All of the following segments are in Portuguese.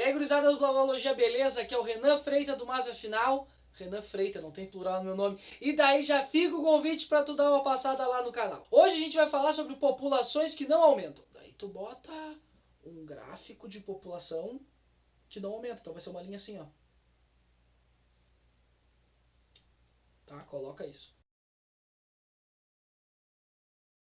aí, gurizada do Blabologia, beleza? Aqui é o Renan Freitas do Mas Afinal. Renan Freitas, não tem plural no meu nome. E daí já fica o convite pra tu dar uma passada lá no canal. Hoje a gente vai falar sobre populações que não aumentam. Daí tu bota um gráfico de população que não aumenta. Então vai ser uma linha assim, ó. Tá? Coloca isso.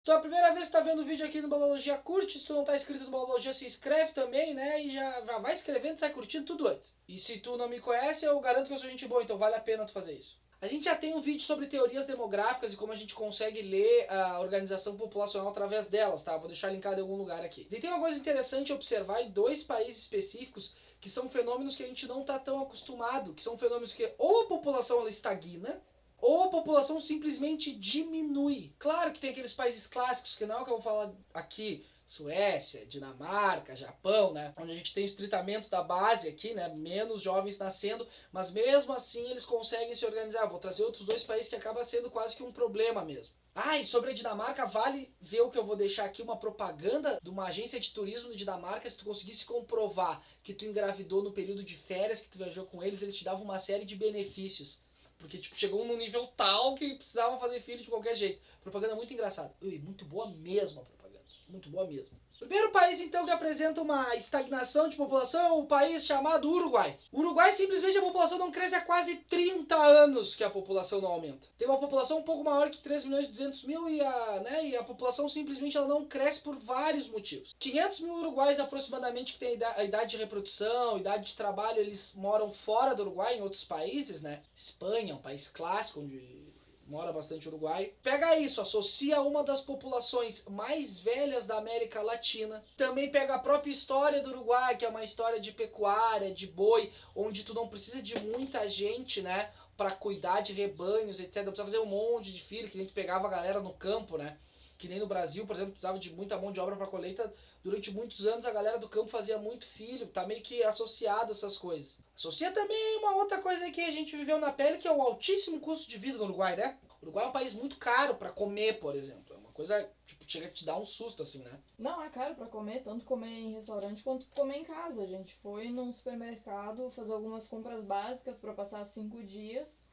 Se é a primeira vez que tá vendo o vídeo aqui no Blabologia, curte. Se tu não tá inscrito no Blabologia, se inscreve também, né? E já vai escrevendo e sai curtindo tudo antes. E se tu não me conhece, eu garanto que eu sou gente boa, então vale a pena tu fazer isso. A gente já tem um vídeo sobre teorias demográficas e como a gente consegue ler a organização populacional através delas, tá? Vou deixar linkado em algum lugar aqui. E tem uma coisa interessante observar em dois países específicos que são fenômenos que a gente não tá tão acostumado, que são fenômenos que ou a população ela estagna, ou a população simplesmente diminui. Claro que tem aqueles países clássicos, que não é o que eu vou falar aqui, Suécia, Dinamarca, Japão, né? Onde a gente tem o estreitamento da base aqui, né? Menos jovens nascendo, mas mesmo assim eles conseguem se organizar. Vou trazer outros dois países que acaba sendo quase que um problema mesmo. Ah, e sobre a Dinamarca, vale ver o que eu vou deixar aqui, uma propaganda de uma agência de turismo da Dinamarca. Se tu conseguisse comprovar que tu engravidou no período de férias que tu viajou com eles te davam uma série de benefícios. Porque, tipo, chegou num nível tal que precisava fazer filho de qualquer jeito. Propaganda muito engraçada. Ui, muito boa mesmo a propaganda. Muito boa mesmo. Primeiro país, então, que apresenta uma estagnação de população é o país chamado Uruguai. O Uruguai, simplesmente, a população não cresce há quase 30 anos que a população não aumenta. Tem uma população um pouco maior que 3 milhões e 200 mil e a população simplesmente ela não cresce por vários motivos. 500 mil uruguaios aproximadamente que têm a idade de reprodução, idade de trabalho, eles moram fora do Uruguai, em outros países, né? Espanha é um país clássico onde mora bastante uruguai. Pega isso, associa uma das populações mais velhas da América Latina. Também pega a própria história do Uruguai, que é uma história de pecuária, de boi, onde tu não precisa de muita gente, né, para cuidar de rebanhos, etc. Não precisa fazer um monte de filho, que nem tu pegava a galera no campo, né? Que nem no Brasil, por exemplo, precisava de muita mão de obra para colheita. Durante muitos anos a galera do campo fazia muito filho, tá meio que associado a essas coisas. Associa também uma outra coisa que a gente viveu na pele, que é o altíssimo custo de vida no Uruguai, né? O Uruguai é um país muito caro para comer, por exemplo. É uma coisa, tipo, chega a te dar um susto, assim, né? Não, é caro pra comer, tanto comer em restaurante quanto comer em casa. A gente foi num supermercado fazer algumas compras básicas pra passar 5 dias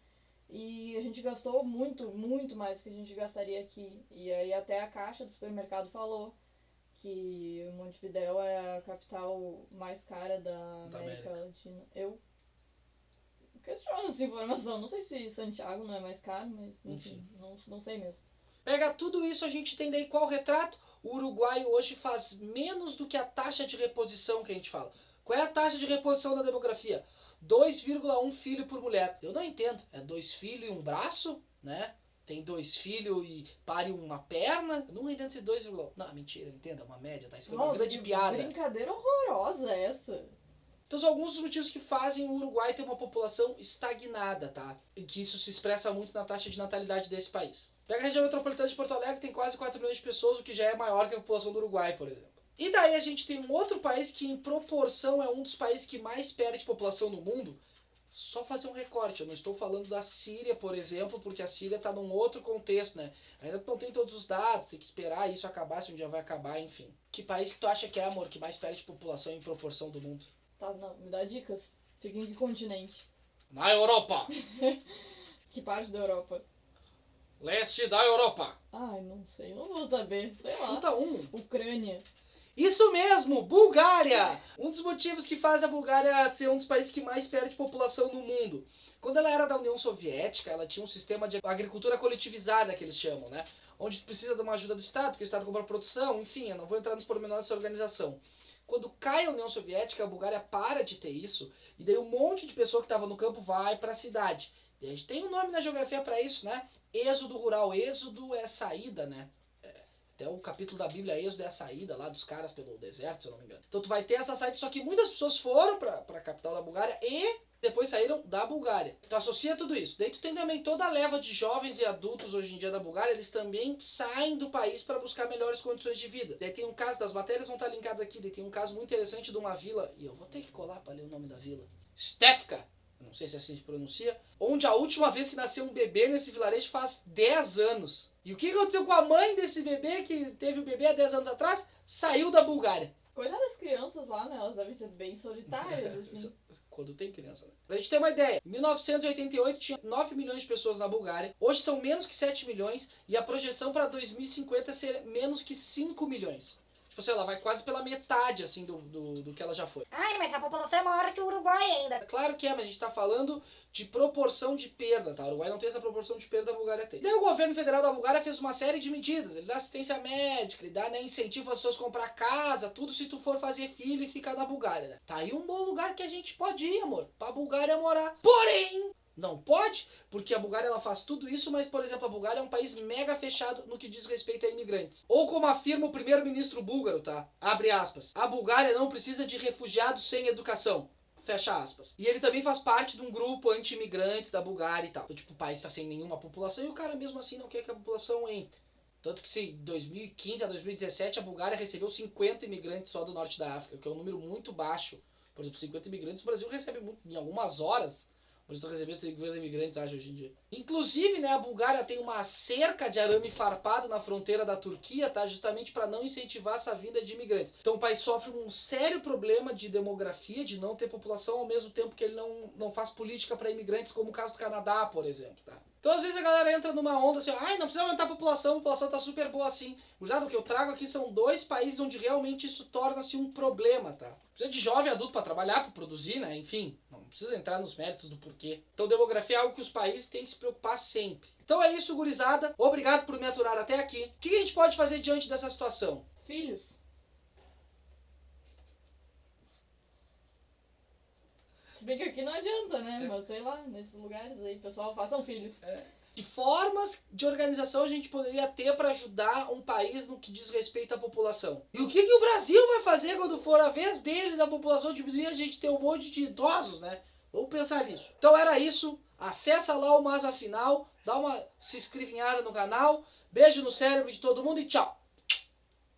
e a gente gastou muito, muito mais do que a gente gastaria aqui. E aí até a caixa do supermercado falou que Montevidéu é a capital mais cara da América Latina. Eu questiono essa informação. Não sei se Santiago não é mais caro, mas enfim. Não sei mesmo. Pega tudo isso, a gente tem daí qual retrato? O Uruguai hoje faz menos do que a taxa de reposição que a gente fala. Qual é a taxa de reposição da demografia? 2,1 filho por mulher. Eu não entendo. É 2 filhos e um braço, né? Tem 2 filhos e pare uma perna. Eu não entendo esse 2,1. Não, mentira, entenda, é uma média, tá? Isso foi uma grande piada. Brincadeira horrorosa essa. Então são alguns dos motivos que fazem o Uruguai ter uma população estagnada, tá? E que isso se expressa muito na taxa de natalidade desse país. Pega a região metropolitana de Porto Alegre, tem quase 4 milhões de pessoas, o que já é maior que a população do Uruguai, por exemplo. E daí a gente tem um outro país que em proporção é um dos países que mais perde população no mundo. Só fazer um recorte, eu não estou falando da Síria, por exemplo, porque a Síria está num outro contexto, né? Ainda não tem todos os dados, tem que esperar isso acabar, se um dia vai acabar, enfim. Que país que tu acha que é, amor, que mais perde população em proporção do mundo? Tá, não, me dá dicas. Fica em que continente? Na Europa! Que parte da Europa? Leste da Europa! Ai, não sei, não vou saber. Sei lá. Chuta um. Ucrânia. Isso mesmo, Bulgária! Um dos motivos que faz a Bulgária ser um dos países que mais perde população no mundo. Quando ela era da União Soviética, ela tinha um sistema de agricultura coletivizada, que eles chamam, né? Onde tu precisa de uma ajuda do Estado, porque o Estado compra produção, enfim, eu não vou entrar nos pormenores dessa organização. Quando cai a União Soviética, a Bulgária para de ter isso, e daí um monte de pessoa que estava no campo vai para a cidade. E a gente tem um nome na geografia para isso, né? Êxodo rural. Êxodo é saída, né? Até o capítulo da Bíblia, Êxodo é a saída lá dos caras pelo deserto, se eu não me engano. Então tu vai ter essa saída, só que muitas pessoas foram para a capital da Bulgária e depois saíram da Bulgária. Então associa tudo isso. Daí tu tem também toda a leva de jovens e adultos hoje em dia da Bulgária, eles também saem do país para buscar melhores condições de vida. Daí tem um caso, das matérias vão estar linkadas aqui, daí tem um caso muito interessante de uma vila, e eu vou ter que colar para ler o nome da vila. Stefka, não sei se assim se pronuncia, onde a última vez que nasceu um bebê nesse vilarejo faz 10 anos. E o que aconteceu com a mãe desse bebê, que teve o bebê há 10 anos atrás? Saiu da Bulgária. Coitado das crianças lá, né? Elas devem ser bem solitárias, assim. Quando tem criança, né? Pra gente ter uma ideia, em 1988 tinha 9 milhões de pessoas na Bulgária, hoje são menos que 7 milhões e a projeção para 2050 é ser menos que 5 milhões. Tipo, sei lá, vai quase pela metade, assim, do que ela já foi. Ai, mas a população é maior que o Uruguai ainda. Claro que é, mas a gente tá falando de proporção de perda, tá? O Uruguai não tem essa proporção de perda, a Bulgária tem. E daí o governo federal da Bulgária fez uma série de medidas. Ele dá assistência médica, ele dá, né, incentivo para as pessoas comprar casa, tudo se tu for fazer filho e ficar na Bulgária, né? Tá aí um bom lugar que a gente pode ir, amor, pra Bulgária morar. Porém, não pode, porque a Bulgária ela faz tudo isso, mas, por exemplo, a Bulgária é um país mega fechado no que diz respeito a imigrantes. Ou como afirma o primeiro-ministro búlgaro, tá? Abre aspas. A Bulgária não precisa de refugiados sem educação. Fecha aspas. E ele também faz parte de um grupo anti-imigrantes da Bulgária e tal. Então, tipo, o país tá sem nenhuma população e o cara mesmo assim não quer que a população entre. Tanto que se 2015 a 2017 a Bulgária recebeu 50 imigrantes só do norte da África, que é um número muito baixo. Por exemplo, 50 imigrantes, o Brasil recebe muito, em algumas horas. Hoje estão recebendo 50 imigrantes, acho, hoje em dia. Inclusive, né, a Bulgária tem uma cerca de arame farpado na fronteira da Turquia, tá? Justamente para não incentivar essa vinda de imigrantes. Então o país sofre um sério problema de demografia, de não ter população, ao mesmo tempo que ele não faz política para imigrantes, como o caso do Canadá, por exemplo, tá? Então às vezes a galera entra numa onda assim, ai, não precisa aumentar a população tá super boa assim. O que eu trago aqui são 2 países onde realmente isso torna-se um problema, tá? Precisa de jovem adulto para trabalhar, para produzir, né? Enfim, não precisa entrar nos méritos do porquê. Então demografia é algo que os países têm que se preocupar sempre. Então é isso, gurizada. Obrigado por me aturar até aqui. O que a gente pode fazer diante dessa situação? Filhos. Se bem que aqui não adianta, né? Mas sei lá, nesses lugares aí, pessoal, façam filhos. Que formas de organização a gente poderia ter para ajudar um país no que diz respeito à população? E o que o Brasil vai fazer quando for a vez deles, a população diminuir, a gente ter um monte de idosos, né? Vamos pensar nisso. Então era isso. Acessa lá o Mas Afinal, dá uma se inscrevinhada no canal. Beijo no cérebro de todo mundo e tchau!